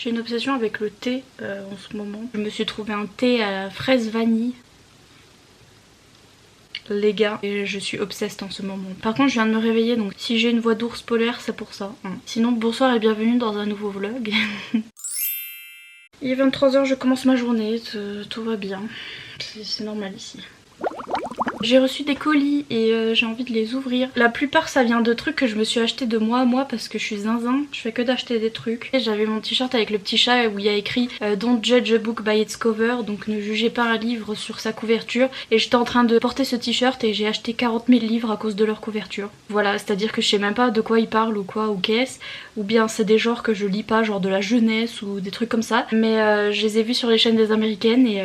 J'ai une obsession avec le thé en ce moment. Je me suis trouvé un thé à la fraise vanille. Les gars, et je suis obsesse en ce moment. Par contre je viens de me réveiller, donc si j'ai une voix d'ours polaire c'est pour ça. Sinon bonsoir et bienvenue dans un nouveau vlog. Il est 23h, je commence ma journée, tout va bien. C'est normal ici. J'ai reçu des colis et j'ai envie de les ouvrir. La plupart ça vient de trucs que je me suis acheté de mois à mois parce que je suis zinzin. Je fais que d'acheter des trucs. J'avais mon t-shirt avec le petit chat où il y a écrit Don't judge a book by its cover. Donc ne jugez pas un livre sur sa couverture. Et j'étais en train de porter ce t-shirt et j'ai acheté 40 000 livres à cause de leur couverture. Voilà, c'est à dire que je sais même pas de quoi ils parlent ou quoi ou qu'est-ce. Ou bien c'est des genres que je lis pas, genre de la jeunesse ou des trucs comme ça. Mais je les ai vus sur les chaînes des américaines et...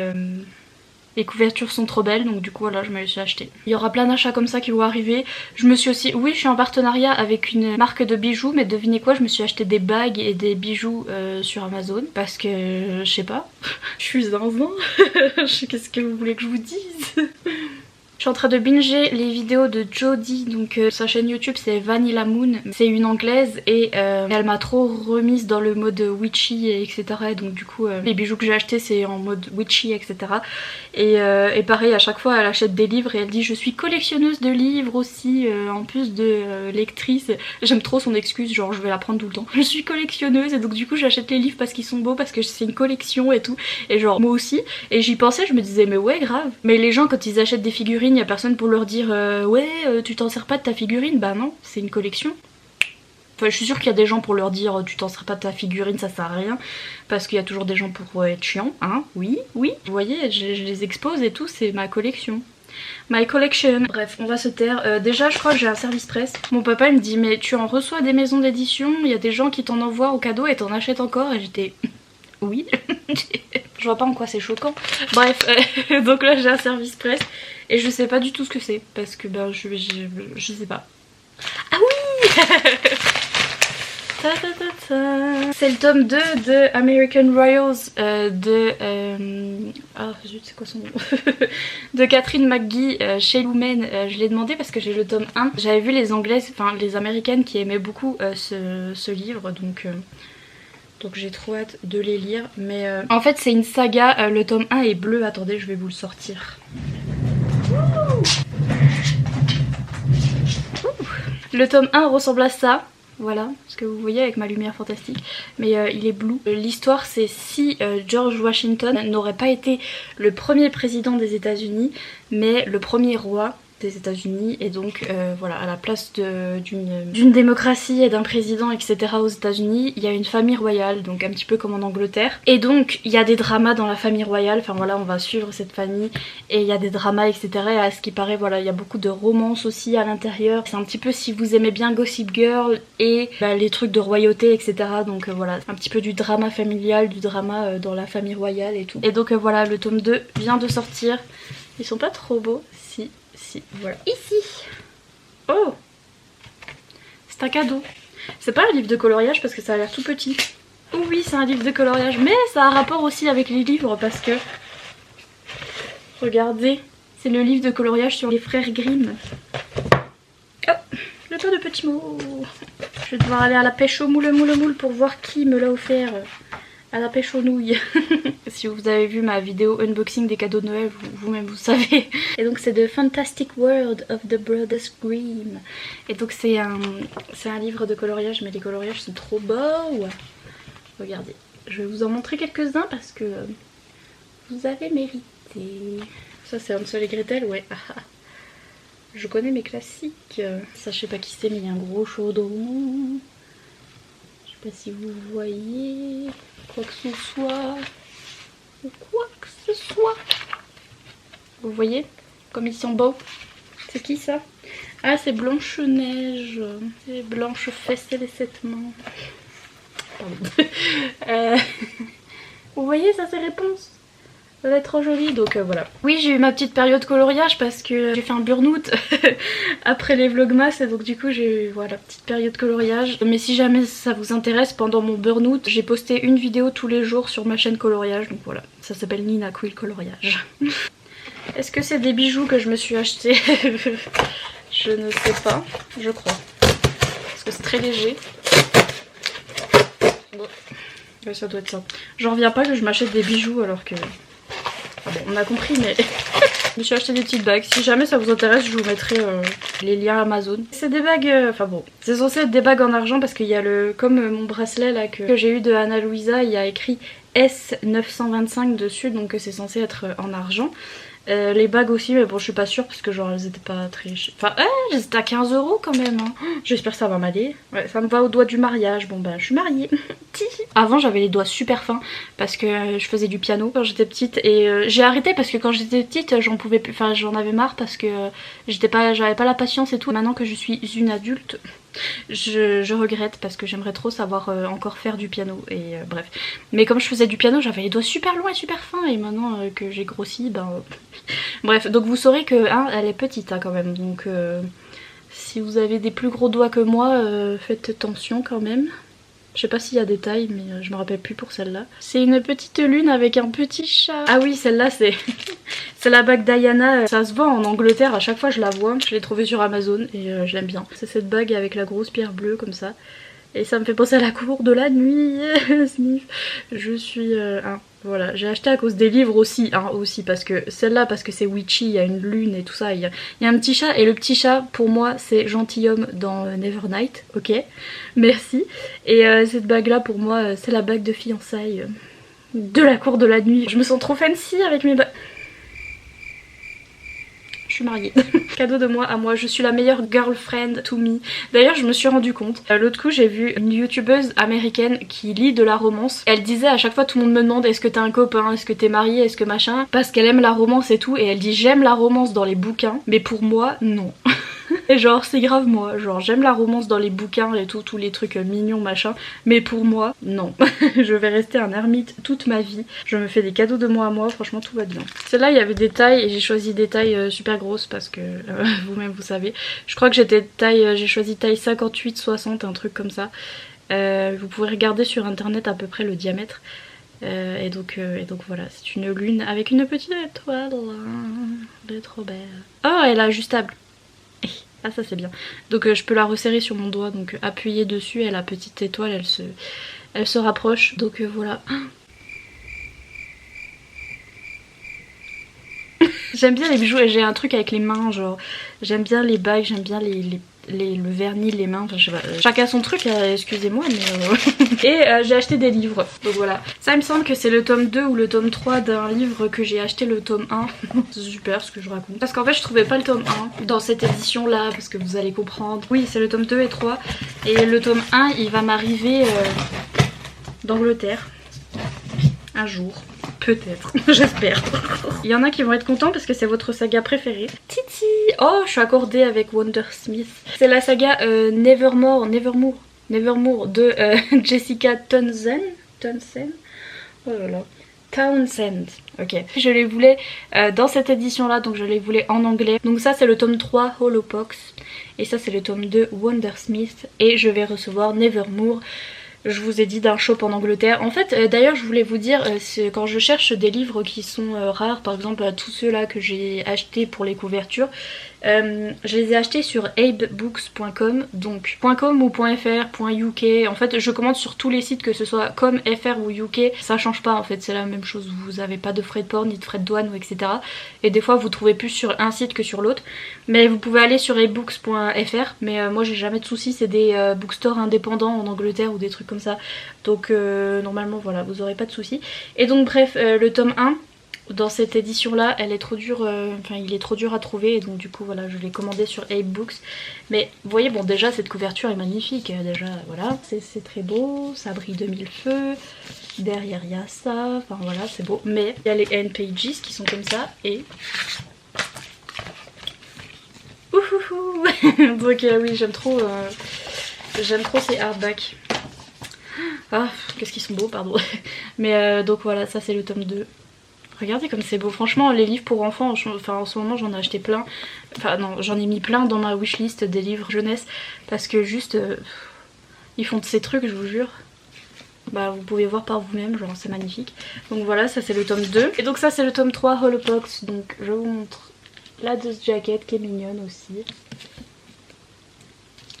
les couvertures sont trop belles, donc du coup voilà, je me les suis achetées. Il y aura plein d'achats comme ça qui vont arriver. Je me suis aussi... Oui, je suis en partenariat avec une marque de bijoux, mais devinez quoi, je me suis acheté des bagues et des bijoux sur Amazon. Parce que... je sais pas. Je suis zinzin. Qu'est-ce que vous voulez que je vous dise? Je suis en train de binger les vidéos de Jodie, donc sa chaîne YouTube c'est Vanilla Moon, c'est une anglaise et elle m'a trop remise dans le mode witchy etc. Et donc du coup les bijoux que j'ai achetés c'est en mode witchy etc. Et pareil à chaque fois elle achète des livres et elle dit je suis collectionneuse de livres aussi en plus de lectrice. J'aime trop son excuse, genre je vais la prendre tout le temps. Je suis collectionneuse et donc du coup j'achète les livres parce qu'ils sont beaux, parce que c'est une collection et tout. Et genre moi aussi. Et j'y pensais, je me disais mais ouais grave. Mais les gens quand ils achètent des figurines, y a personne pour leur dire ouais tu t'en sers pas de ta figurine. Bah non, c'est une collection. Enfin je suis sûre qu'il y a des gens pour leur dire tu t'en sers pas de ta figurine, ça sert à rien. Parce qu'il y a toujours des gens pour être chiants, hein. Oui, oui. Vous voyez, je les expose et tout, c'est ma collection. My collection. Bref, on va se taire. Déjà, je crois que j'ai un service presse. Mon papa il me dit mais tu en reçois des maisons d'édition, il y a des gens qui t'en envoient au cadeau et t'en achètes encore. Et j'étais oui. Je vois pas en quoi c'est choquant. Bref, donc là j'ai un service presse et je sais pas du tout ce que c'est parce que ben je sais pas. Ah oui. C'est le tome 2 de American Royals ah zut c'est quoi son nom de Catherine McGee chez Lumen. Je l'ai demandé parce que j'ai le tome 1. J'avais vu les anglaises, enfin les américaines qui aimaient beaucoup ce livre donc j'ai trop hâte de les lire. Mais en fait c'est une saga, le tome 1 est bleu, attendez je vais vous le sortir. Le tome 1 ressemble à ça. Voilà, ce que vous voyez avec ma lumière fantastique. Mais il est bleu. L'histoire c'est si George Washington n'aurait pas été le premier président des États-Unis, mais le premier roi des États-Unis. Et donc voilà, à la place d'une démocratie et d'un président etc. aux États-Unis, il y a une famille royale, donc un petit peu comme en Angleterre. Et donc il y a des dramas dans la famille royale. Enfin voilà, on va suivre cette famille et il y a des dramas etc. Et à ce qui paraît voilà, il y a beaucoup de romances aussi à l'intérieur. C'est un petit peu si vous aimez bien Gossip Girl et bah, les trucs de royauté etc. Donc voilà, un petit peu du drama familial, du drama dans la famille royale et tout. Et donc voilà, le tome 2 vient de sortir. Ils sont pas trop beaux. Si, voilà. Ici. Oh, c'est un cadeau. C'est pas un livre de coloriage parce que ça a l'air tout petit. Oh oui, c'est un livre de coloriage, mais ça a un rapport aussi avec les livres parce que... Regardez, c'est le livre de coloriage sur les frères Grimm. Oh, le tas de petits mots. Je vais devoir aller à la pêche au moule pour voir qui me l'a offert. À la pêche aux nouilles. Si vous avez vu ma vidéo unboxing des cadeaux de Noël, vous-même vous savez. Et donc c'est The Fantastic World of the Brothers Grimm. Et donc c'est un livre de coloriage, mais les coloriages sont trop beaux. Regardez, je vais vous en montrer quelques-uns parce que vous avez mérité. Ça c'est Hansel et Gretel, ouais. Je connais mes classiques. Ça je sais pas qui c'est, mais il y a un gros chaudron. Je sais pas si vous voyez quoi que ce soit. Ou quoi que ce soit. Vous voyez comme ils sont beaux. C'est qui ça? Ah c'est Blanche-Neige. C'est Blanche Fesse et les 7 mains. Pardon. Vous voyez ça c'est réponse. Ça va être trop joli donc voilà. Oui j'ai eu ma petite période coloriage parce que j'ai fait un burn-out après les vlogmas et donc du coup j'ai eu voilà petite période coloriage. Mais si jamais ça vous intéresse, pendant mon burn-out j'ai posté une vidéo tous les jours sur ma chaîne coloriage, donc voilà, ça s'appelle Nina Quill Coloriage. Est-ce que c'est des bijoux que je me suis acheté? Je ne sais pas, je crois. Parce que c'est très léger. Bon. Ouais, ça doit être ça. J'en reviens pas que je m'achète des bijoux alors que... Ah bon, on a compris, mais... Je me suis acheté des petites bagues. Si jamais ça vous intéresse, je vous mettrai les liens Amazon. C'est des bagues... Enfin bon, c'est censé être des bagues en argent parce qu'il y a le... Comme mon bracelet là que j'ai eu de Ana Luisa, il y a écrit S925 dessus, donc c'est censé être en argent. Les bagues aussi, mais bon, je suis pas sûre parce que genre elles étaient pas très... Enfin, elles étaient à 15 € quand même. Hein. J'espère que ça va m'aller. Ouais, ça me va au doigt du mariage. Bon, bah, je suis mariée. Avant, j'avais les doigts super fins parce que je faisais du piano quand j'étais petite et j'ai arrêté parce que quand j'étais petite, j'en pouvais plus. Enfin, j'en avais marre parce que j'avais pas la patience et tout. Maintenant que je suis une adulte, je regrette parce que j'aimerais trop savoir encore faire du piano et bref. Mais comme je faisais du piano, j'avais les doigts super longs et super fins et maintenant que j'ai grossi, ben... Bref, donc vous saurez que hein, elle est petite hein, quand même, donc si vous avez des plus gros doigts que moi, faites attention quand même. Je sais pas s'il y a des tailles, mais je me rappelle plus pour celle-là. C'est une petite lune avec un petit chat. Ah oui, celle-là c'est c'est la bague Diana. Ça se vend en Angleterre, à chaque fois je la vois. Je l'ai trouvée sur Amazon et je l'aime bien. C'est cette bague avec la grosse pierre bleue comme ça. Et ça me fait penser à la cour de la nuit. Sniff. Je suis... voilà, j'ai acheté à cause des livres aussi, hein, aussi parce que celle-là, parce que c'est witchy, il y a une lune et tout ça, il y a un petit chat, et le petit chat, pour moi, c'est gentilhomme dans Nevernight, ok, merci. Et cette bague-là, pour moi, c'est la bague de fiançailles de la cour de la nuit. Je me sens trop fancy avec mes bagues. Je suis mariée. Cadeau de moi à moi, je suis la meilleure girlfriend to me. D'ailleurs je me suis rendu compte, l'autre coup j'ai vu une youtubeuse américaine qui lit de la romance. Elle disait à chaque fois, tout le monde me demande est-ce que t'as un copain, est-ce que t'es mariée, est-ce que machin, parce qu'elle aime la romance et tout, et elle dit j'aime la romance dans les bouquins, mais pour moi non. Et genre c'est grave moi, genre j'aime la romance dans les bouquins et tout, tous les trucs mignons machin, mais pour moi non. Je vais rester un ermite toute ma vie, je me fais des cadeaux de moi à moi, franchement tout va bien. Celle-là il y avait des tailles et j'ai choisi des tailles super grosses parce que vous-même vous savez. Je crois que j'ai choisi taille 58-60, un truc comme ça. Vous pouvez regarder sur internet à peu près le diamètre. Et donc voilà, c'est une lune avec une petite étoile. Elle est trop belle. Oh, elle est ajustable. Ah ça c'est bien. Donc je peux la resserrer sur mon doigt, donc appuyer dessus et la petite étoile elle se rapproche. Donc voilà. J'aime bien les bijoux et j'ai un truc avec les mains, genre j'aime bien les bagues, j'aime bien le vernis, les mains, enfin je sais pas, chacun son truc, excusez-moi mais... Et j'ai acheté des livres, donc voilà. Ça il me semble que c'est le tome 2 ou le tome 3 d'un livre que j'ai acheté le tome 1. C'est super ce que je raconte. Parce qu'en fait je trouvais pas le tome 1 dans cette édition là, parce que vous allez comprendre. Oui c'est le tome 2 et 3, et le tome 1 il va m'arriver d'Angleterre un jour. Peut-être, j'espère. Il y en a qui vont être contents parce que c'est votre saga préférée. Titi. Oh, je suis accordée avec Wondersmith. C'est la saga Nevermore de Jessica Townsend. Oh là là. Townsend. Ok. Je les voulais dans cette édition là, donc je les voulais en anglais. Donc ça c'est le tome 3 Holopox. Et ça c'est le tome 2 Wondersmith. Et je vais recevoir Nevermore. Je vous ai dit d'un shop en Angleterre. En fait, d'ailleurs, je voulais vous dire, quand je cherche des livres qui sont rares, par exemple tous ceux-là que j'ai achetés pour les couvertures, je les ai achetés sur abebooks.com, donc .com ou .fr, .uk. En fait, je commande sur tous les sites, que ce soit .com, .fr ou UK. Ça change pas en fait, c'est la même chose. Vous n'avez pas de frais de port ni de frais de douane ou etc. Et des fois, vous trouvez plus sur un site que sur l'autre. Mais vous pouvez aller sur abebooks.fr. Mais moi, j'ai jamais de soucis. C'est des bookstores indépendants en Angleterre ou des trucs comme ça. Donc normalement, voilà, vous aurez pas de soucis. Et donc bref, le tome 1. Dans cette édition là elle est trop dure, il est trop dur à trouver et donc du coup voilà je l'ai commandé sur Abe Books. Mais vous voyez bon déjà cette couverture est magnifique, déjà voilà c'est très beau, ça brille de mille feux, derrière il y a ça, enfin voilà c'est beau. Mais il y a les end pages qui sont comme ça et... Ouhouhou. Donc oui j'aime trop ces hardbacks. Ah qu'est-ce qu'ils sont beaux pardon. Mais donc voilà ça c'est le tome 2. Regardez comme c'est beau, franchement les livres pour enfants, enfin en ce moment j'en ai acheté plein, enfin non j'en ai mis plein dans ma wishlist des livres jeunesse parce que juste ils font de ces trucs je vous jure, bah vous pouvez voir par vous-même, genre c'est magnifique. Donc voilà ça c'est le tome 2 et donc ça c'est le tome 3 Holopox, donc je vous montre la dust jacket qui est mignonne aussi.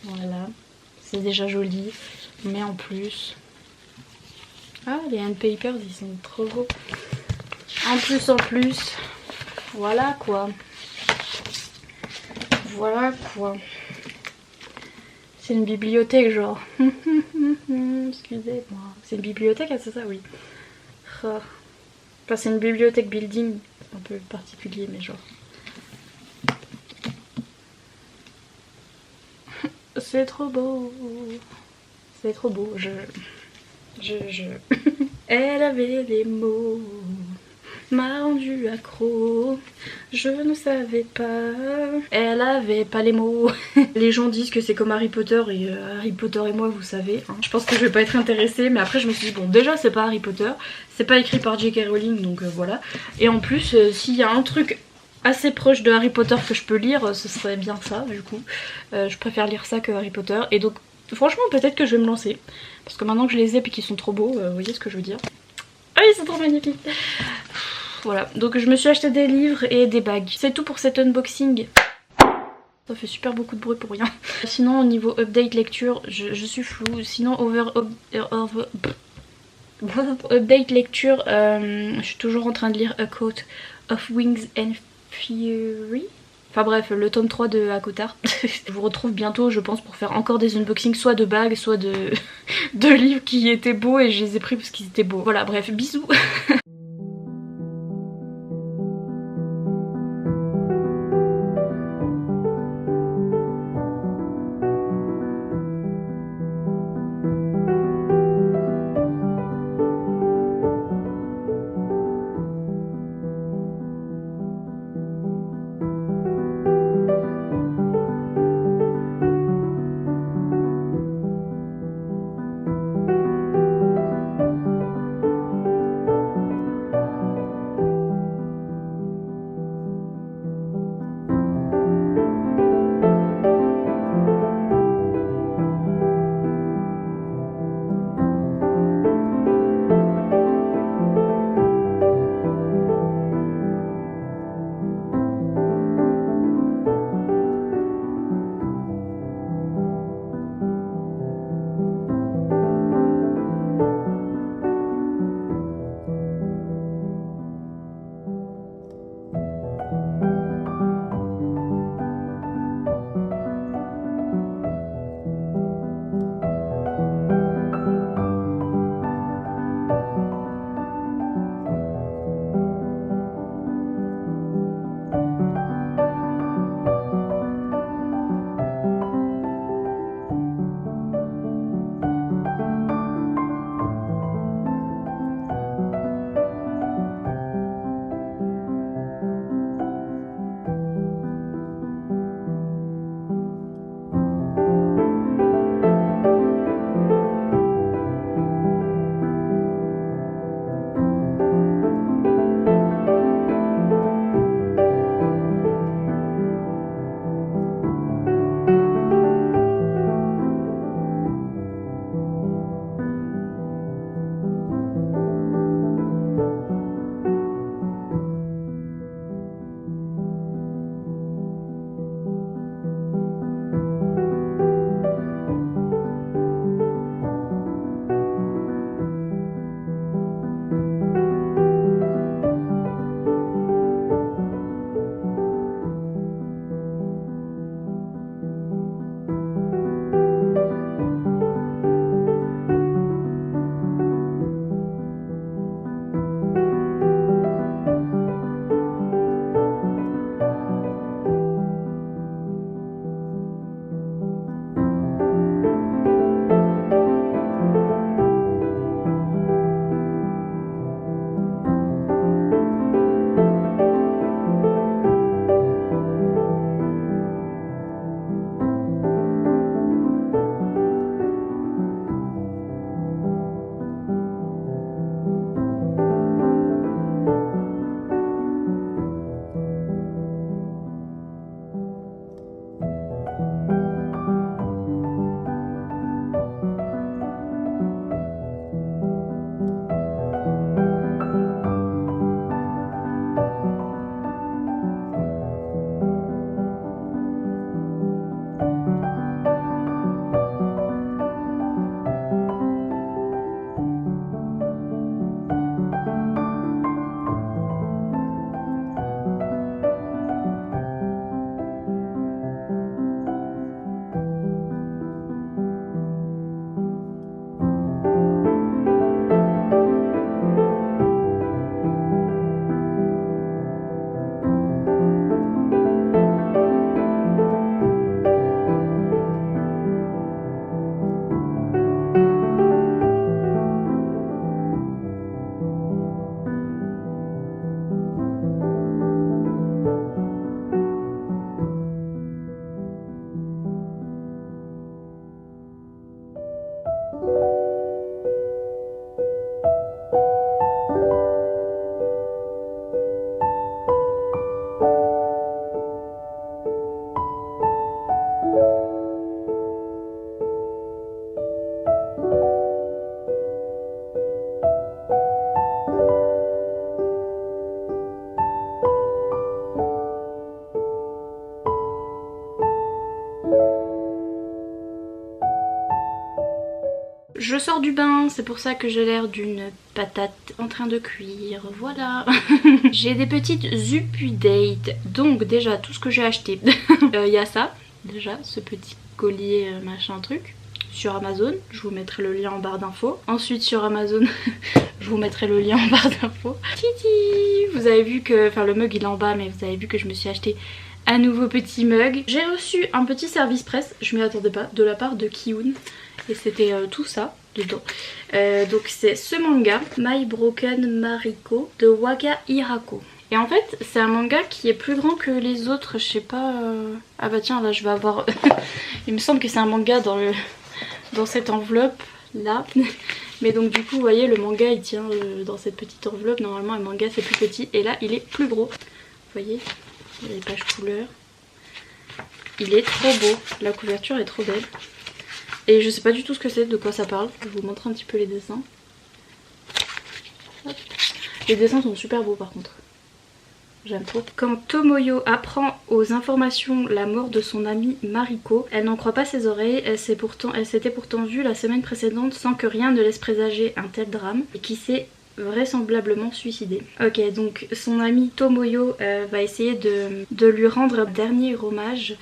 Voilà, c'est déjà joli mais en plus... Ah, les hand papers, ils sont trop beaux. En plus, voilà quoi. Voilà quoi. C'est une bibliothèque genre. Excusez-moi. C'est une bibliothèque, ah, c'est ça, oui. Oh. Enfin, c'est une bibliothèque building, un peu particulier, mais genre. C'est trop beau. C'est trop beau. Elle avait les mots, m'a rendu accro. Je ne savais pas. Elle avait pas les mots. Les gens disent que c'est comme Harry Potter et Harry Potter et moi, vous savez. Hein. Je pense que je vais pas être intéressée, mais après je me suis dit bon, déjà c'est pas Harry Potter, c'est pas écrit par J.K. Rowling, donc voilà. Et en plus, s'il y a un truc assez proche de Harry Potter que je peux lire, ce serait bien ça du coup. Je préfère lire ça que Harry Potter. Et donc franchement peut-être que je vais me lancer. Parce que maintenant que je les ai et qu'ils sont trop beaux, vous voyez ce que je veux dire. Ah ils sont trop magnifiques. Voilà, donc je me suis acheté des livres et des bagues. C'est tout pour cet unboxing. Ça fait super beaucoup de bruit pour rien. Sinon au niveau update lecture, je suis floue. Sinon update lecture, je suis toujours en train de lire A Coat of Wings and Fury. Enfin bref, le tome 3 de Akotar. Je vous retrouve bientôt je pense pour faire encore des unboxings soit de bagues, soit de livres qui étaient beaux et je les ai pris parce qu'ils étaient beaux. Voilà bref, bisous. je sors du bain, c'est pour ça que j'ai l'air d'une patate en train de cuire, voilà. J'ai des petites updates. Donc déjà tout ce que j'ai acheté, il y a ça, déjà ce petit collier machin truc. Sur Amazon, je vous mettrai le lien en barre d'infos. Ensuite sur Amazon, je vous mettrai le lien en barre d'infos. Titi, vous avez vu que, enfin le mug il est en bas, mais vous avez vu que je me suis acheté un nouveau petit mug. J'ai reçu un petit service presse, je m'y attendais pas, de la part de Kiun. Et c'était tout ça dedans. Donc c'est ce manga, My Broken Mariko de Waga Hirako. Et en fait c'est un manga qui est plus grand que les autres, je sais pas... Ah bah tiens là je vais avoir... Il me semble que c'est un manga dans cette enveloppe là. Mais donc du coup vous voyez le manga il tient dans cette petite enveloppe. Normalement un manga c'est plus petit et là il est plus gros. Vous voyez, il y a les pages couleurs. Il est trop beau, la couverture est trop belle. Et je sais pas du tout ce que c'est, de quoi ça parle. Je vais vous montrer un petit peu les dessins. Hop. Les dessins sont super beaux par contre. J'aime trop. Quand Tomoyo apprend aux informations la mort de son amie Mariko, elle n'en croit pas ses oreilles. Elle s'était pourtant vue la semaine précédente sans que rien ne laisse présager un tel drame. Et qui s'est vraisemblablement suicidée. Ok, donc son amie Tomoyo va essayer de lui rendre un dernier hommage.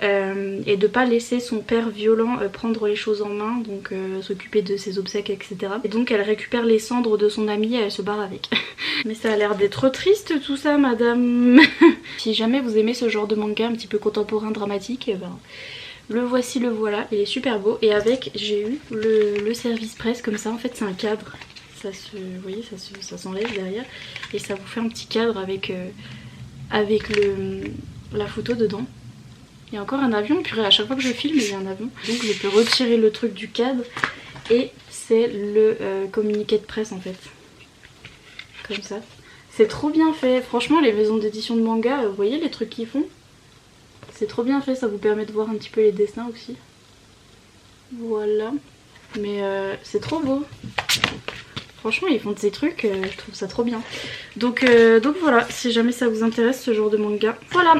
Et de pas laisser son père violent prendre les choses en main, donc s'occuper de ses obsèques, etc. Et donc elle récupère les cendres de son amie et elle se barre avec. Mais ça a l'air d'être triste tout ça, madame. Si jamais vous aimez ce genre de manga un petit peu contemporain dramatique, eh ben, le voici, le voilà, il est super beau. Et avec, j'ai eu le service presse comme ça, en fait c'est un cadre. Ça se, vous voyez, ça s'enlève derrière et ça vous fait un petit cadre avec la photo dedans. Il y a encore un avion, purée, à chaque fois que je filme il y a un avion. Donc je peux retirer le truc du cadre et c'est le communiqué de presse en fait. Comme ça. C'est trop bien fait. Franchement les maisons d'édition de manga, vous voyez les trucs qu'ils font? C'est trop bien fait, ça vous permet de voir un petit peu les dessins aussi. Voilà. Mais c'est trop beau. Franchement ils font de ces trucs, je trouve ça trop bien. Donc voilà, si jamais ça vous intéresse ce genre de manga. Voilà,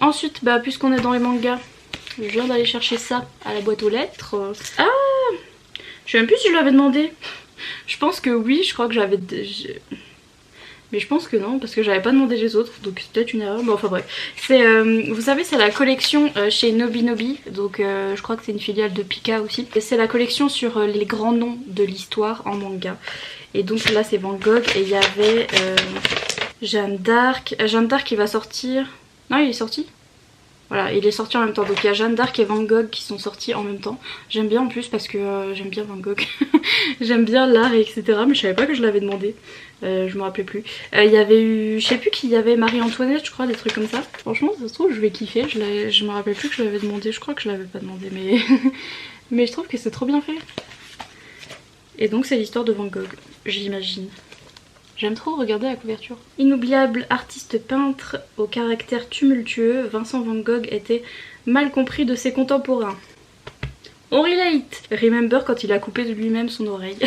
ensuite bah, puisqu'on est dans les mangas, je viens d'aller chercher ça à la boîte aux lettres. Ah, je sais même plus si je l'avais demandé. Je pense que oui, je crois que j'avais... Mais je pense que non, parce que j'avais pas demandé les autres, donc c'est peut-être une erreur, mais enfin bref. Vous savez, c'est la collection chez Nobinobi, donc je crois que c'est une filiale de Pika aussi. C'est la collection sur les grands noms de l'histoire en manga. Et donc là c'est Van Gogh, et il y avait Jeanne d'Arc. Jeanne d'Arc qui va sortir... Non, il est sorti ? Voilà, il est sorti en même temps. Donc il y a Jeanne d'Arc et Van Gogh qui sont sortis en même temps. J'aime bien en plus parce que j'aime bien Van Gogh. J'aime bien l'art etc. Mais je savais pas que je l'avais demandé. Je me rappelais plus. Il y avait eu... Je sais plus qui y avait, Marie-Antoinette je crois, des trucs comme ça. Franchement ça se trouve je vais kiffer. Je me rappelle plus que je l'avais demandé. Je crois que je l'avais pas demandé mais... mais je trouve que c'est trop bien fait. Et donc c'est l'histoire de Van Gogh, j'imagine. J'aime trop regarder la couverture. Inoubliable artiste peintre au caractère tumultueux, Vincent Van Gogh était mal compris de ses contemporains. On relate. Remember quand il a coupé de lui-même son oreille.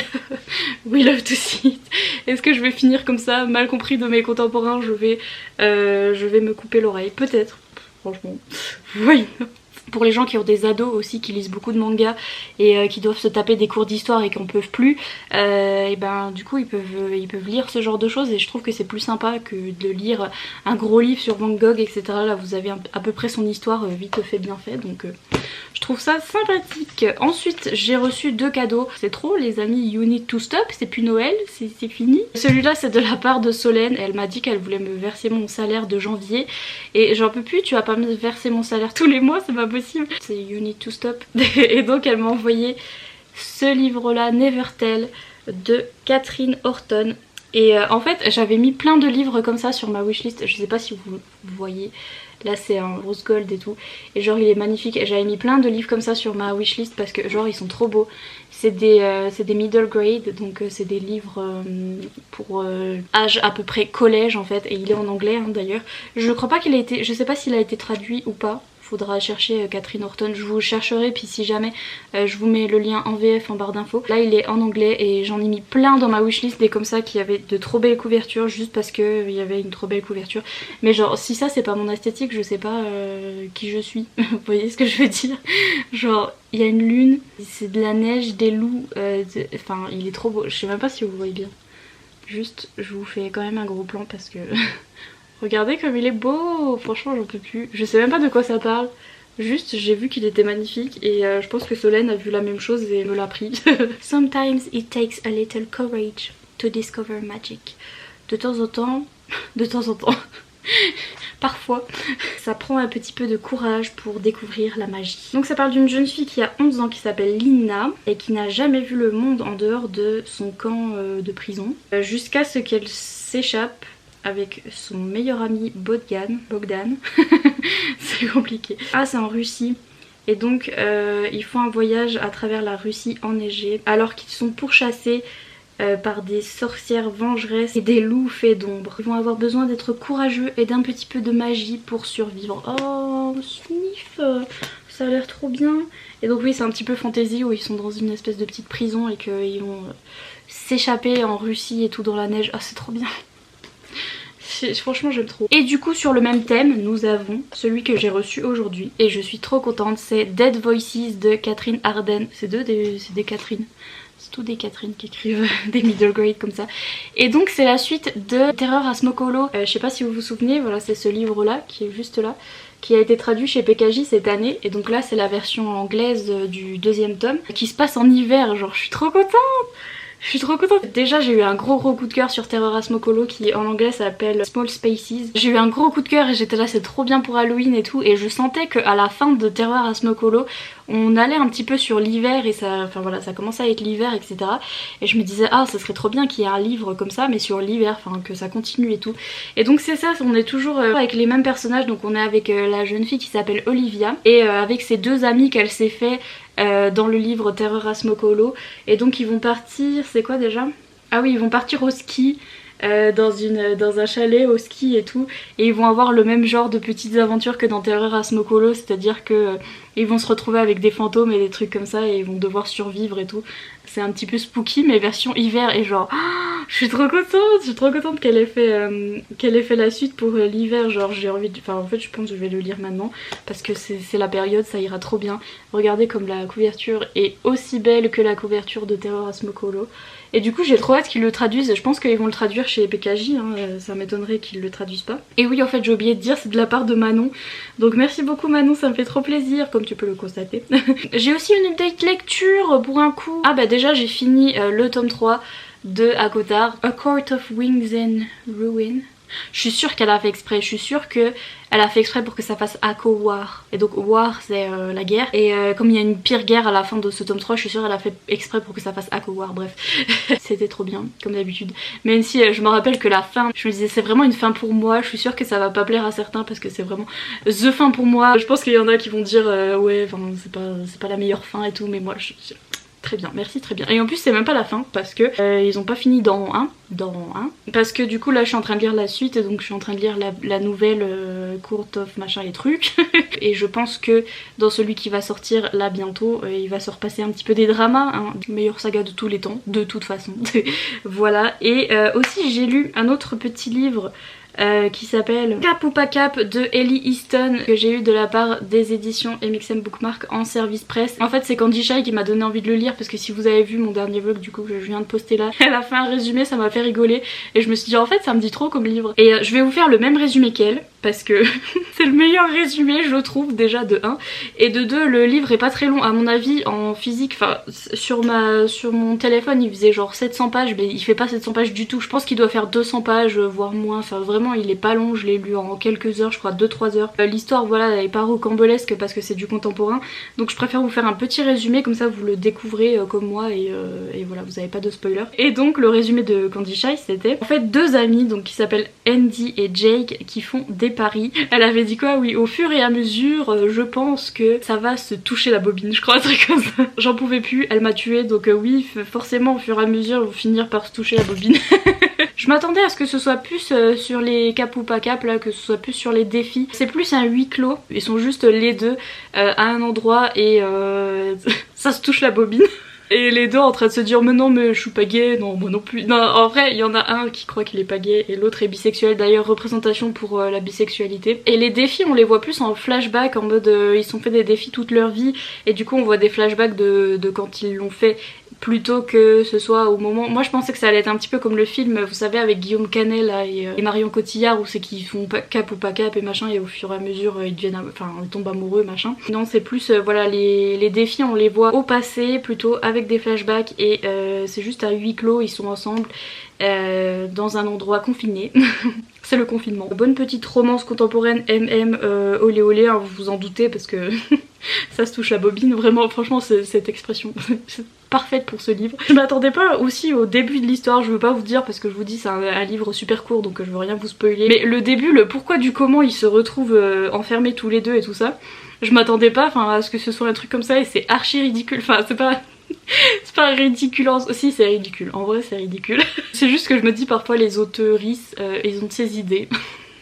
We love to see it. Est-ce que je vais finir comme ça, mal compris de mes contemporains, je vais me couper l'oreille? Peut-être. Franchement. Oui. Pour les gens qui ont des ados aussi qui lisent beaucoup de mangas et qui doivent se taper des cours d'histoire et qui en peuvent plus, et ben du coup ils peuvent lire ce genre de choses et je trouve que c'est plus sympa que de lire un gros livre sur Van Gogh etc. Là vous avez à peu près son histoire vite fait bien fait, donc je trouve ça sympathique. Ensuite j'ai reçu 2 cadeaux, c'est trop les amis, you need to stop, c'est plus Noël, c'est fini. Celui-là c'est de la part de Solène, elle m'a dit qu'elle voulait me verser mon salaire de janvier et j'en peux plus, tu vas pas me verser mon salaire tous les mois, c'est pas possible. C'est You Need to Stop. Et donc elle m'a envoyé ce livre là, Never Tell, de Catherine Horton. Et en fait j'avais mis plein de livres comme ça sur ma wishlist, je sais pas si vous voyez, là c'est un rose gold et tout, et genre il est magnifique, et j'avais mis plein de livres comme ça sur ma wishlist parce que genre ils sont trop beaux. C'est des middle grade, donc c'est des livres pour âge à peu près collège en fait, et il est en anglais hein, d'ailleurs. Je crois pas qu'il a été, je sais pas s'il a été traduit ou pas, faudra chercher Catherine Horton, je vous chercherai, puis si jamais je vous mets le lien en VF en barre d'infos. Là il est en anglais et j'en ai mis plein dans ma wishlist, des comme ça qui avaient de trop belles couvertures juste parce qu'il y avait une trop belle couverture. Mais genre si ça c'est pas mon esthétique, je sais pas qui je suis. Vous voyez ce que je veux dire? Genre il y a une lune, c'est de la neige, des loups, enfin il est trop beau, je sais même pas si vous voyez bien. Juste je vous fais quand même un gros plan parce que regardez comme il est beau, franchement j'en peux plus. Je sais même pas de quoi ça parle, juste j'ai vu qu'il était magnifique et je pense que Solène a vu la même chose et me l'a pris. Sometimes it takes a little courage to discover magic. De temps en temps, parfois, ça prend un petit peu de courage pour découvrir la magie. Donc ça parle d'une jeune fille qui a 11 ans qui s'appelle Lina et qui n'a jamais vu le monde en dehors de son camp de prison jusqu'à ce qu'elle s'échappe avec son meilleur ami Bogdan. C'est compliqué. Ah c'est en Russie. Et donc ils font un voyage à travers la Russie enneigée alors qu'ils sont pourchassés par des sorcières vengeresses et des loups faits d'ombre. Ils vont avoir besoin d'être courageux et d'un petit peu de magie pour survivre. Oh, sniff, ça a l'air trop bien. Et donc oui, c'est un petit peu fantasy où ils sont dans une espèce de petite prison et qu'ils vont s'échapper en Russie et tout dans la neige. Ah, c'est trop bien. Franchement j'aime trop. Et du coup sur le même thème nous avons celui que j'ai reçu aujourd'hui et je suis trop contente, c'est Dead Voices de Catherine Arden. C'est des Catherine. C'est tous des Catherine qui écrivent des middle grade comme ça. Et donc c'est la suite de Terreur à Smokolo. Je sais pas si vous vous souvenez, voilà c'est ce livre là qui est juste là, qui a été traduit chez PKJ cette année. Et donc là c'est la version anglaise du deuxième tome qui se passe en hiver, genre je suis trop contente. Je suis trop contente. Déjà j'ai eu un gros coup de cœur sur Terreur à Smokolo qui en anglais s'appelle Small Spaces. J'ai eu un gros coup de cœur et j'étais là c'est trop bien pour Halloween et tout. Et je sentais qu'à la fin de Terreur à Smokolo on allait un petit peu sur l'hiver et ça, enfin voilà, ça commençait à être l'hiver etc. Et je me disais ah ça serait trop bien qu'il y ait un livre comme ça mais sur l'hiver, enfin que ça continue et tout. Et donc c'est ça, on est toujours avec les mêmes personnages. Donc on est avec la jeune fille qui s'appelle Olivia et avec ses deux amis qu'elle s'est fait dans le livre Terreur à Smokolo. Et donc ils vont partir, c'est quoi déjà? Ah oui, ils vont partir au ski dans un chalet au ski et tout, et ils vont avoir le même genre de petites aventures que dans Terreur à Smokolo, c'est-à-dire que ils vont se retrouver avec des fantômes et des trucs comme ça et ils vont devoir survivre et tout. C'est un petit peu spooky mais version hiver et genre je suis trop contente qu'elle ait fait la suite pour l'hiver. Genre j'ai envie de... Enfin en fait je pense que je vais le lire maintenant parce que c'est la période, ça ira trop bien. Regardez comme la couverture est aussi belle que la couverture de Terreur à Smokolo. Et du coup j'ai trop hâte qu'ils le traduisent, je pense qu'ils vont le traduire chez PKJ, hein, ça m'étonnerait qu'ils le traduisent pas. Et oui en fait j'ai oublié de dire, c'est de la part de Manon, donc merci beaucoup Manon, ça me fait trop plaisir comme tu peux le constater. J'ai aussi une update lecture pour un coup. Ah bah déjà j'ai fini le tome 3 de ACOTAR, A Court of Wings and Ruin. Je suis sûre qu'elle a fait exprès, je suis sûre qu'elle a fait exprès pour que ça fasse Ako War. Et donc War c'est la guerre. Et comme il y a une pire guerre à la fin de ce tome 3, je suis sûre qu'elle a fait exprès pour que ça fasse Ako War, bref. C'était trop bien, comme d'habitude. Même si je me rappelle que la fin, je me disais c'est vraiment une fin pour moi, je suis sûre que ça va pas plaire à certains parce que c'est vraiment the fin pour moi. Je pense qu'il y en a qui vont dire ouais, enfin c'est pas la meilleure fin et tout, mais moi très bien, merci, très bien. Et en plus c'est même pas la fin parce que ils ont pas fini dans 1. Parce que du coup là je suis en train de lire la suite et donc je suis en train de lire la nouvelle Court of machin et trucs. Et je pense que dans celui qui va sortir là bientôt, il va se repasser un petit peu des dramas, hein. Meilleure saga de tous les temps, de toute façon. Voilà, et aussi j'ai lu un autre petit livre qui s'appelle Cap ou pas Cap de Ellie Easton, que j'ai eu de la part des éditions MXM Bookmark en service presse. En fait c'est Candy Shy qui m'a donné envie de le lire parce que si vous avez vu mon dernier vlog du coup que je viens de poster là, elle a fait un résumé, ça m'a fait rigoler et je me suis dit en fait ça me dit trop comme livre. Et je vais vous faire le même résumé qu'elle parce que c'est le meilleur résumé je trouve, déjà de 1, et de 2 le livre est pas très long à mon avis en physique. Enfin sur mon téléphone il faisait genre 700 pages mais il fait pas 700 pages du tout, je pense qu'il doit faire 200 pages voire moins. Enfin vraiment il est pas long, je l'ai lu en quelques heures, je crois 2-3 heures. L'histoire voilà elle est pas rocambolesque parce que c'est du contemporain, donc je préfère vous faire un petit résumé comme ça vous le découvrez comme moi et voilà vous avez pas de spoiler. Et donc le résumé de Candy Shy c'était en fait deux amis donc qui s'appellent Andy et Jake qui font des paris. Elle avait dit quoi? Oui, au fur et à mesure je pense que ça va se toucher la bobine, je crois, un truc comme ça. J'en pouvais plus, elle m'a tuée donc oui forcément au fur et à mesure ils vont finir par se toucher la bobine. Je m'attendais à ce que ce soit plus sur les cap ou pas cap là, que ce soit plus sur les défis. C'est plus un huis clos, ils sont juste les deux à un endroit et ça se touche la bobine. Et les deux en train de se dire mais non mais je suis pas gay, non moi non plus. Non en vrai il y en a un qui croit qu'il est pas gay et l'autre est bisexuel, d'ailleurs représentation pour la bisexualité. Et les défis on les voit plus en flashback, en mode ils se sont fait des défis toute leur vie et du coup on voit des flashbacks de quand ils l'ont fait, plutôt que ce soit au moment... Moi je pensais que ça allait être un petit peu comme le film, vous savez, avec Guillaume Canet là, et Marion Cotillard, où c'est qu'ils font cap ou pas cap et machin, et au fur et à mesure ils deviennent... Enfin ils tombent amoureux machin. Non c'est plus voilà, les défis on les voit au passé plutôt avec des flashbacks et c'est juste à huis clos, ils sont ensemble dans un endroit confiné. C'est le confinement. Bonne petite romance contemporaine MM olé olé, hein, vous vous en doutez parce que ça se touche la bobine, vraiment franchement cette expression c'est parfaite pour ce livre. Je m'attendais pas aussi au début de l'histoire, je veux pas vous dire parce que je vous dis c'est un livre super court donc je veux rien vous spoiler. Mais le début, le pourquoi du comment ils se retrouvent enfermés tous les deux et tout ça, je m'attendais pas à ce que ce soit un truc comme ça et c'est archi ridicule, enfin c'est pas... C'est pas ridicule, si c'est ridicule, en vrai c'est ridicule. C'est juste que je me dis parfois les auteuristes, ils ont de ces idées.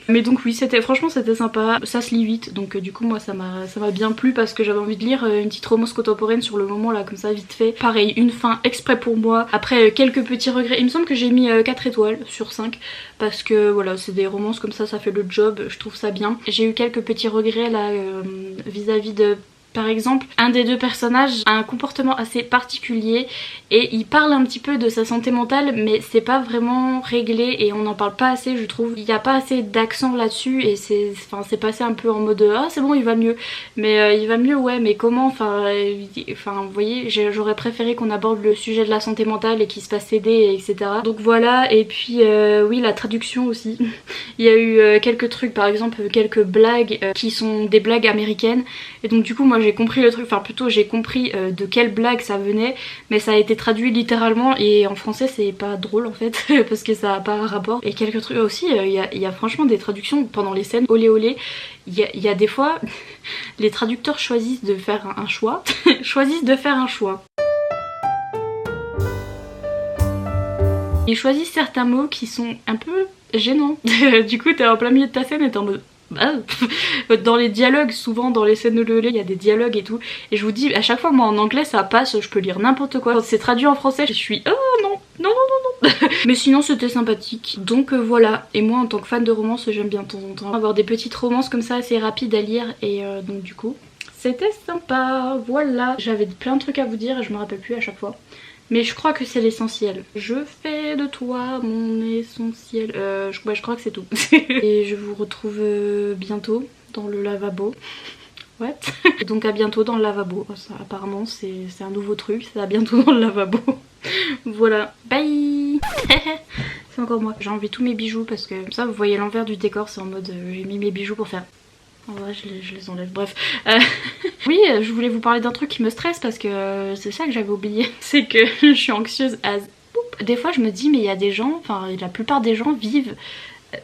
Mais donc oui, franchement c'était sympa, ça se lit vite, donc du coup moi ça m'a bien plu parce que j'avais envie de lire une petite romance contemporaine sur le moment là, comme ça vite fait. Pareil, une fin exprès pour moi, après quelques petits regrets, il me semble que j'ai mis 4 étoiles sur 5 parce que voilà, c'est des romances comme ça fait le job, je trouve ça bien. J'ai eu quelques petits regrets là vis-à-vis de... Par exemple, un des deux personnages a un comportement assez particulier et il parle un petit peu de sa santé mentale mais c'est pas vraiment réglé et on n'en parle pas assez je trouve. Il n'y a pas assez d'accent là-dessus et c'est passé un peu en mode ah c'est bon il va mieux. Mais il va mieux ouais mais comment, enfin vous voyez, j'aurais préféré qu'on aborde le sujet de la santé mentale et qu'il se fasse aider etc. Donc voilà, et puis oui la traduction aussi. Il y a eu quelques trucs, par exemple quelques blagues qui sont des blagues américaines et donc du coup moi j'ai compris le truc, enfin plutôt j'ai compris de quelle blague ça venait mais ça a été traduit littéralement et en français c'est pas drôle en fait parce que ça a pas rapport. Et quelques trucs aussi, il y a franchement des traductions pendant les scènes olé olé, il y a des fois les traducteurs choisissent de faire un choix choisissent de faire un choix. Ils choisissent certains mots qui sont un peu gênants. Du coup t'es en plein milieu de ta scène et t'es en mode bah, dans les dialogues, souvent dans les scènes de lait, il y a des dialogues et tout. Et je vous dis, à chaque fois, moi en anglais ça passe, je peux lire n'importe quoi. Quand c'est traduit en français, je suis oh non, non, non, non, non. Mais sinon c'était sympathique. Donc voilà. Et moi en tant que fan de romance, j'aime bien de temps en temps avoir des petites romances comme ça assez rapides à lire. Et donc du coup, c'était sympa. Voilà. J'avais plein de trucs à vous dire et je me rappelle plus à chaque fois. Mais je crois que c'est l'essentiel. Je fais de toi mon essentiel. Je crois que c'est tout. Et je vous retrouve bientôt dans le lavabo. What? Et donc à bientôt dans le lavabo. Ça, apparemment c'est un nouveau truc. C'est à bientôt dans le lavabo. Voilà. Bye. C'est encore moi. J'ai enlevé tous mes bijoux parce que comme ça vous voyez l'envers du décor. C'est en mode j'ai mis mes bijoux pour faire... En vrai je les enlève, bref. Oui, je voulais vous parler d'un truc qui me stresse parce que c'est ça que j'avais oublié. C'est que je suis anxieuse as... Des fois je me dis mais il y a des gens, enfin la plupart des gens vivent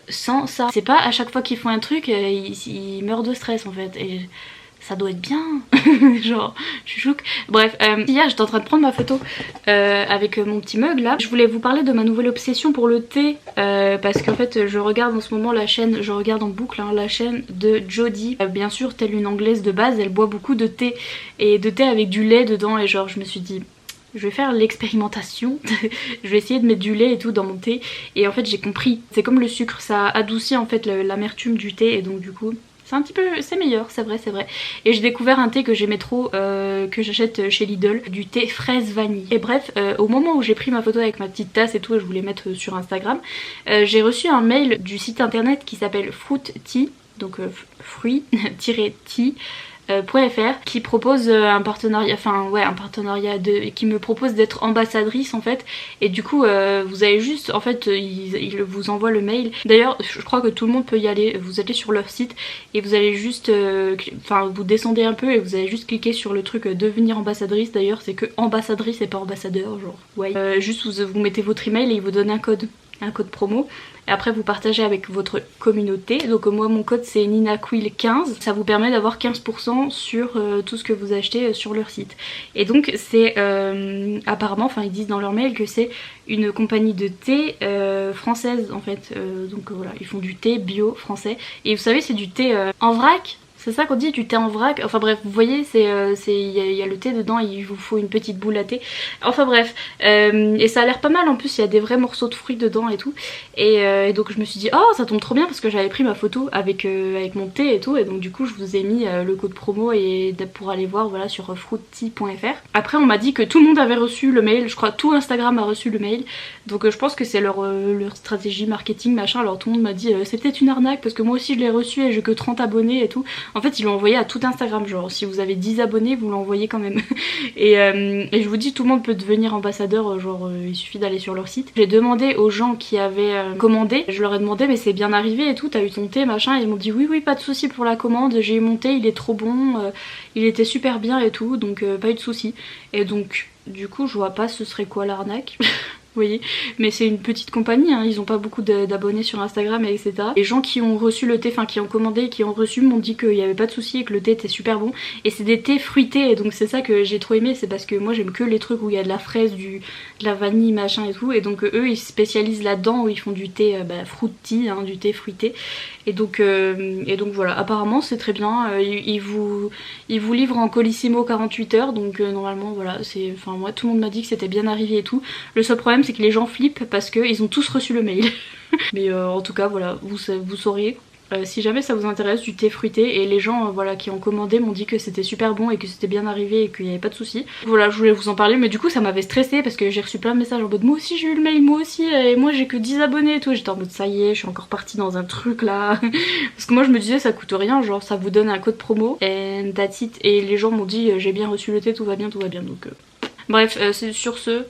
sans ça. C'est pas à chaque fois qu'ils font un truc, ils meurent de stress en fait. Et ça doit être bien. Genre, je suis chouque. Bref, hier j'étais en train de prendre ma photo avec mon petit mug là. Je voulais vous parler de ma nouvelle obsession pour le thé parce qu'en fait je regarde en ce moment la chaîne, je regarde en boucle hein, la chaîne de Jodie. Bien sûr, telle une anglaise de base, elle boit beaucoup de thé et de thé avec du lait dedans et genre je me suis dit... Je vais faire l'expérimentation, je vais essayer de mettre du lait et tout dans mon thé et en fait j'ai compris, c'est comme le sucre, ça adoucit en fait l'amertume du thé et donc du coup c'est un petit peu, c'est meilleur, c'est vrai. Et j'ai découvert un thé que j'aimais trop, que j'achète chez Lidl, du thé fraise vanille. Et bref, au moment où j'ai pris ma photo avec ma petite tasse et tout, et je voulais mettre sur Instagram, j'ai reçu un mail du site internet qui s'appelle Fruit Tea, donc fruit-tea. .fr qui propose un partenariat, enfin ouais un partenariat qui me propose d'être ambassadrice en fait et du coup vous avez juste en fait ils vous envoient le mail. D'ailleurs je crois que tout le monde peut y aller, vous allez sur leur site et vous allez juste enfin vous descendez un peu et vous allez juste cliquer sur le truc devenir ambassadrice. D'ailleurs c'est que ambassadrice et pas ambassadeur genre ouais. Juste vous mettez votre email et ils vous donnent un code un code promo. Et après vous partagez avec votre communauté. Donc moi mon code c'est NinaQuil15. Ça vous permet d'avoir 15% sur tout ce que vous achetez sur leur site. Et donc c'est apparemment, enfin ils disent dans leur mail que c'est une compagnie de thé française en fait. Donc voilà, ils font du thé bio français. Et vous savez c'est du thé en vrac. C'est ça qu'on dit, du thé en vrac. Enfin bref, vous voyez, il y a le thé dedans, il vous faut une petite boule à thé. Enfin bref, et ça a l'air pas mal en plus, il y a des vrais morceaux de fruits dedans et tout. Et donc je me suis dit, oh ça tombe trop bien parce que j'avais pris ma photo avec mon thé et tout. Et donc du coup je vous ai mis le code promo et pour aller voir voilà sur fruity.fr. Après on m'a dit que tout le monde avait reçu le mail, je crois tout Instagram a reçu le mail. Donc je pense que c'est leur stratégie marketing machin. Alors tout le monde m'a dit c'est peut-être une arnaque parce que moi aussi je l'ai reçu et j'ai que 30 abonnés et tout. En fait ils l'ont envoyé à tout Instagram, genre si vous avez 10 abonnés vous l'envoyez quand même. Et je vous dis tout le monde peut devenir ambassadeur, genre il suffit d'aller sur leur site. J'ai demandé aux gens qui avaient commandé, je leur ai demandé mais c'est bien arrivé et tout, t'as eu ton thé machin, et ils m'ont dit oui pas de souci pour la commande, j'ai eu mon thé, il est trop bon, il était super bien et tout, donc pas eu de souci. Et donc du coup je vois pas ce serait quoi l'arnaque. Vous voyez, mais c'est une petite compagnie, hein. Ils ont pas beaucoup d'abonnés sur Instagram et etc. Les gens qui ont reçu le thé, enfin qui ont commandé et qui ont reçu m'ont dit qu'il n'y avait pas de souci et que le thé était super bon. Et c'est des thés fruités et donc c'est ça que j'ai trop aimé, c'est parce que moi j'aime que les trucs où il y a de la fraise, de la vanille machin et tout. Et donc eux ils se spécialisent là-dedans où ils font du thé fruity, hein, du thé fruité. Et donc voilà, apparemment c'est très bien, ils vous livrent en colissimo 48 heures, donc normalement voilà, enfin moi tout le monde m'a dit que c'était bien arrivé et tout. Le seul problème c'est que les gens flippent parce qu'ils ont tous reçu le mail. Mais en tout cas voilà, vous sauriez. Si jamais ça vous intéresse, du thé fruité, et les gens voilà qui ont commandé m'ont dit que c'était super bon et que c'était bien arrivé et qu'il n'y avait pas de soucis. Voilà, je voulais vous en parler, mais du coup ça m'avait stressée parce que j'ai reçu plein de messages en mode moi aussi j'ai eu le mail, moi aussi, et moi j'ai que 10 abonnés et tout. J'étais en mode ça y est, je suis encore partie dans un truc là. Parce que moi je me disais ça coûte rien, genre ça vous donne un code promo and that's it. Et les gens m'ont dit j'ai bien reçu le thé, tout va bien. Donc bref, c'est sur ce,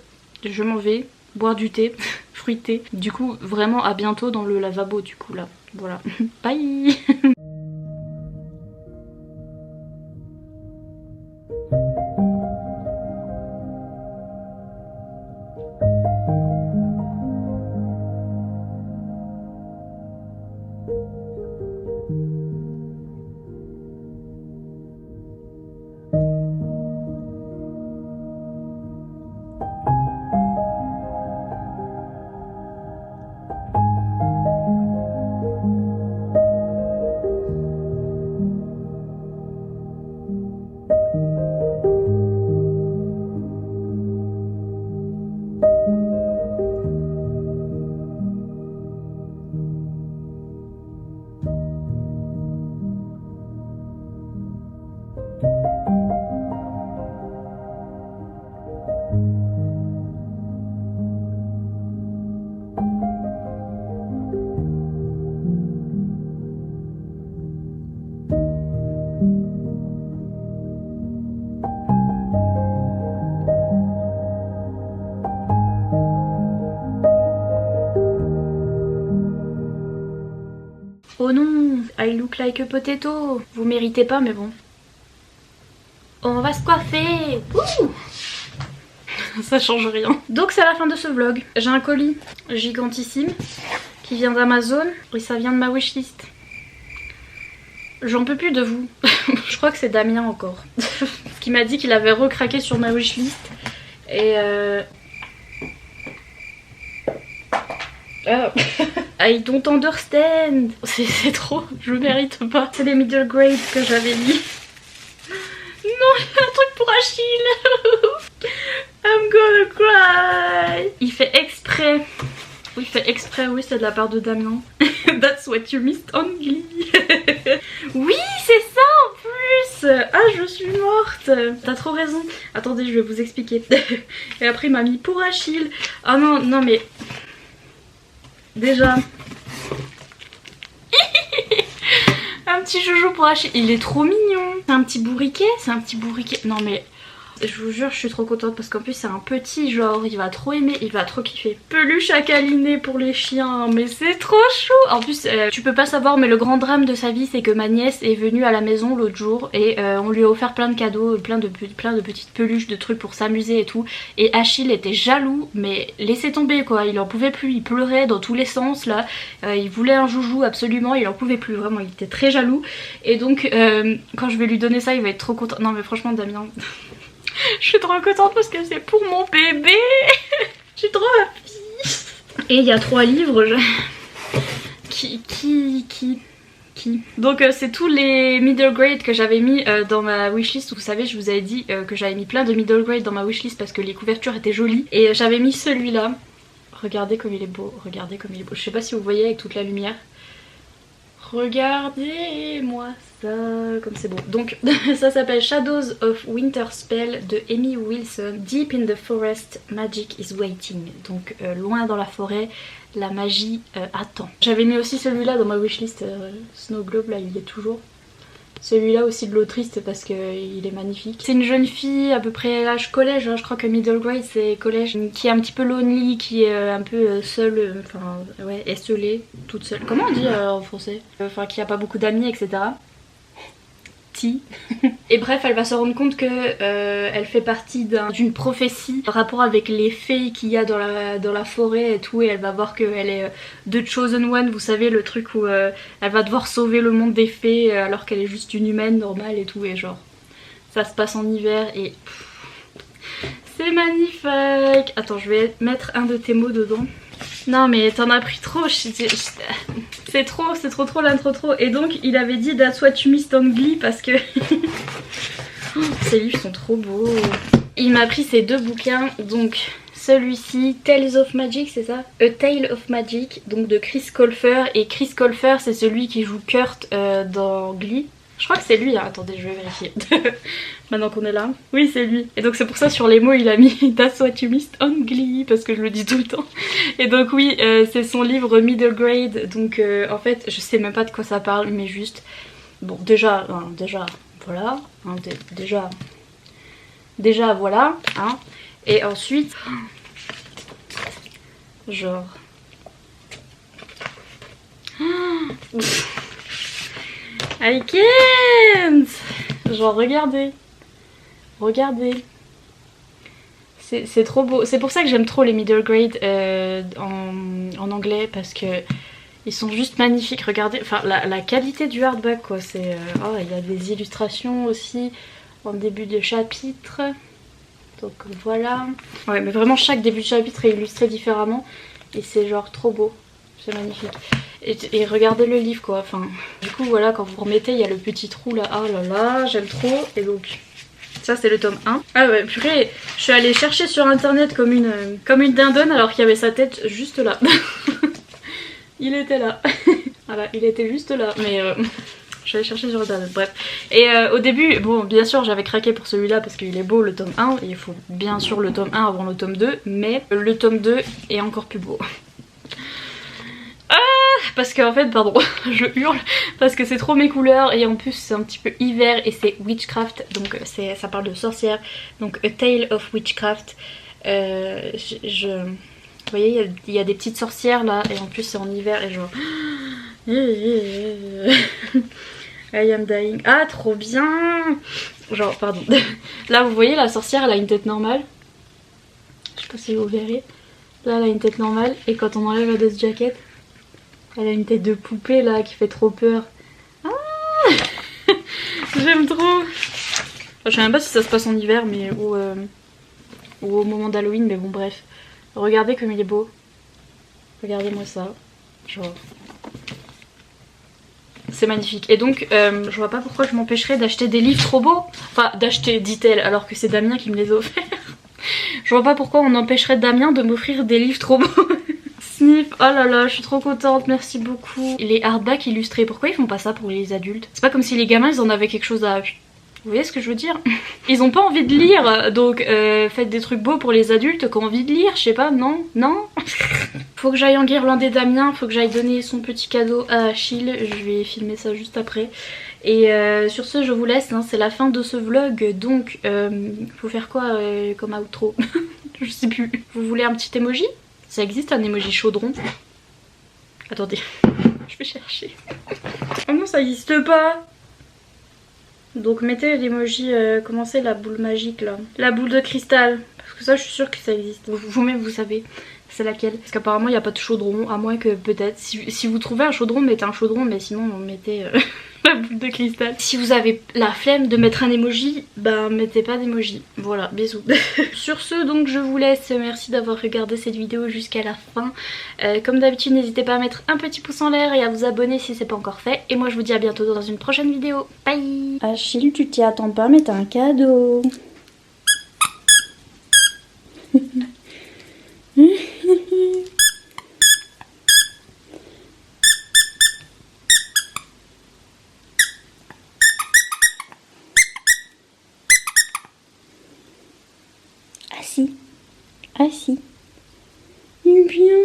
je m'en vais boire du thé fruité. Du coup vraiment à bientôt dans le lavabo du coup là. Voilà, bye. Oh non, I look like a potato. Vous méritez pas mais bon. On va se coiffer. Ouh. Ça change rien. Donc c'est la fin de ce vlog. J'ai un colis gigantissime qui vient d'Amazon et ça vient de ma wishlist. J'en peux plus de vous. Je crois que c'est Damien encore. Qui m'a dit qu'il avait recraqué sur ma wishlist. Et I don't understand. C'est trop, je mérite pas. C'est les middle grade que j'avais mis. Non, il y a un truc pour Achille. I'm gonna cry. Il fait exprès. Oui, il fait exprès, oui, c'est de la part de Damien. That's what you missed on Glee. Oui, c'est ça en plus. Ah, je suis morte. T'as trop raison. Attendez, je vais vous expliquer. Et après, il m'a mis pour Achille. Ah non, non mais... Déjà... Un petit joujou pour Achille. Il est trop mignon. C'est un petit bourriquet. C'est un petit bourriquet. Non mais... Je vous jure, je suis trop contente parce qu'en plus c'est un petit genre, il va trop aimer, il va trop kiffer. Peluche à câliner pour les chiens, mais c'est trop chou. En plus, tu peux pas savoir, mais le grand drame de sa vie, c'est que ma nièce est venue à la maison l'autre jour et on lui a offert plein de cadeaux, plein de petites peluches, de trucs pour s'amuser et tout. Et Achille était jaloux, mais laissez tomber quoi, il en pouvait plus, il pleurait dans tous les sens là. Il voulait un joujou absolument, il en pouvait plus, vraiment, il était très jaloux. Et donc, quand je vais lui donner ça, il va être trop content. Non mais franchement Damien... Je suis trop contente parce que c'est pour mon bébé. Je suis trop happy. Et il y a 3 livres. Donc c'est tous les middle grade que j'avais mis dans ma wishlist. Vous savez, je vous avais dit que j'avais mis plein de middle grade dans ma wishlist parce que les couvertures étaient jolies. Et j'avais mis celui-là. Regardez comme il est beau. Regardez comme il est beau. Je sais pas si vous voyez avec toute la lumière. Regardez-moi ça, comme c'est beau. Donc ça s'appelle Shadows of Winterspell de Amy Wilson. Deep in the forest, magic is waiting. Donc loin dans la forêt, la magie attend. J'avais mis aussi celui-là dans ma wishlist, Snow Globe, là il y est toujours. Celui-là aussi de l'autrice parce qu'il est magnifique. C'est une jeune fille à peu près l'âge collège, hein, je crois que middle grade c'est collège, qui est un petit peu lonely, qui est un peu seule, enfin ouais, esselée, toute seule. Comment on dit en français? Enfin qui a pas beaucoup d'amis, etc. Et bref, elle va se rendre compte que elle fait partie d'une prophétie en rapport avec les fées qu'il y a dans la forêt et tout, et elle va voir qu'elle est The Chosen One, vous savez, le truc où elle va devoir sauver le monde des fées alors qu'elle est juste une humaine normale et tout, et genre ça se passe en hiver et c'est magnifique. Attends, je vais mettre un de tes mots dedans. Non mais t'en as pris trop, c'est trop l'intro trop. Et donc il avait dit That's what you missed on Glee parce que oh, ces livres sont trop beaux. Il m'a pris ces 2 bouquins, donc celui-ci, Tales of Magic, c'est ça? A Tale of Magic, donc de Chris Colfer. Et Chris Colfer c'est celui qui joue Kurt dans Glee. Je crois que c'est lui, hein. Attendez, je vais vérifier. Maintenant qu'on est là. Oui, c'est lui. Et donc c'est pour ça sur les mots il a mis That's what you missed on Glee, parce que je le dis tout le temps. Et donc oui, c'est son livre middle grade. Donc en fait, je sais même pas de quoi ça parle, mais juste... Bon, déjà voilà. Hein, déjà voilà. Hein. Et ensuite... Genre... I can't. Genre regardez. C'est trop beau. C'est pour ça que j'aime trop les middle grade en anglais, parce que ils sont juste magnifiques. Regardez, enfin la qualité du hardback quoi. C'est oh, il y a des illustrations aussi en début de chapitre. Donc voilà. Ouais, mais vraiment chaque début de chapitre est illustré différemment et c'est genre trop beau. C'est magnifique. Et regardez le livre quoi, enfin... Du coup voilà, quand vous remettez, il y a le petit trou là. Oh là là, j'aime trop. Et donc, ça c'est le tome 1. Ah ouais, purée, je suis allée chercher sur internet comme une dindonne alors qu'il y avait sa tête juste là. Il était là. Voilà, il était juste là. Mais je suis allée chercher sur internet, bref. Et au début, bon bien sûr j'avais craqué pour celui-là parce qu'il est beau le tome 1. Et il faut bien sûr le tome 1 avant le tome 2. Mais le tome 2 est encore plus beau. Parce qu'en fait, pardon, je hurle parce que c'est trop mes couleurs et en plus c'est un petit peu hiver et c'est witchcraft, donc ça parle de sorcière, donc A Tale of Witchcraft. Vous voyez, il y a des petites sorcières là et en plus c'est en hiver et genre... I am dying. Ah trop bien. Genre pardon. Là vous voyez la sorcière elle a une tête normale. Je sais pas si vous verrez. Là elle a une tête normale et quand on enlève la dust jacket, elle a une tête de poupée là qui fait trop peur. Ah j'aime trop. Je sais même pas si ça se passe en hiver mais ou au moment d'Halloween, mais bon bref. Regardez comme il est beau. Regardez-moi ça. Genre... C'est magnifique. Et donc je vois pas pourquoi je m'empêcherais d'acheter des livres trop beaux. Enfin d'acheter, dit-elle, alors que c'est Damien qui me les a offerts. Je vois pas pourquoi on empêcherait Damien de m'offrir des livres trop beaux. Snip, oh là là, je suis trop contente, merci beaucoup. Les hardbacks illustrés, pourquoi ils font pas ça pour les adultes? C'est pas comme si les gamins ils en avaient quelque chose à... Vous voyez ce que je veux dire? Ils ont pas envie de lire, donc faites des trucs beaux pour les adultes qui ont envie de lire, je sais pas, non? Non? Faut que j'aille enguirlander Damien, faut que j'aille donner son petit cadeau à Achille, je vais filmer ça juste après. Et sur ce je vous laisse, hein, c'est la fin de ce vlog. Donc faut faire quoi comme outro? Je sais plus. Vous voulez un petit emoji? Ça existe un emoji chaudron? Attendez, je vais chercher. Oh non, ça existe pas. Donc mettez l'emoji, comment c'est la boule magique là? La boule de cristal. Parce que ça je suis sûre que ça existe. Vous-même vous savez c'est laquelle. Parce qu'apparemment il n'y a pas de chaudron. À moins que peut-être. Si vous trouvez un chaudron, mettez un chaudron. Mais sinon mettez la boule de cristal. Si vous avez la flemme de mettre un emoji, bah mettez pas d'emoji. Voilà, bisous. Sur ce donc je vous laisse. Merci d'avoir regardé cette vidéo jusqu'à la fin. Comme d'habitude n'hésitez pas à mettre un petit pouce en l'air et à vous abonner si c'est pas encore fait. Et moi je vous dis à bientôt dans une prochaine vidéo. Bye. Achille, tu t'y attends pas mais t'as un cadeau. Assis. Assis. Bien.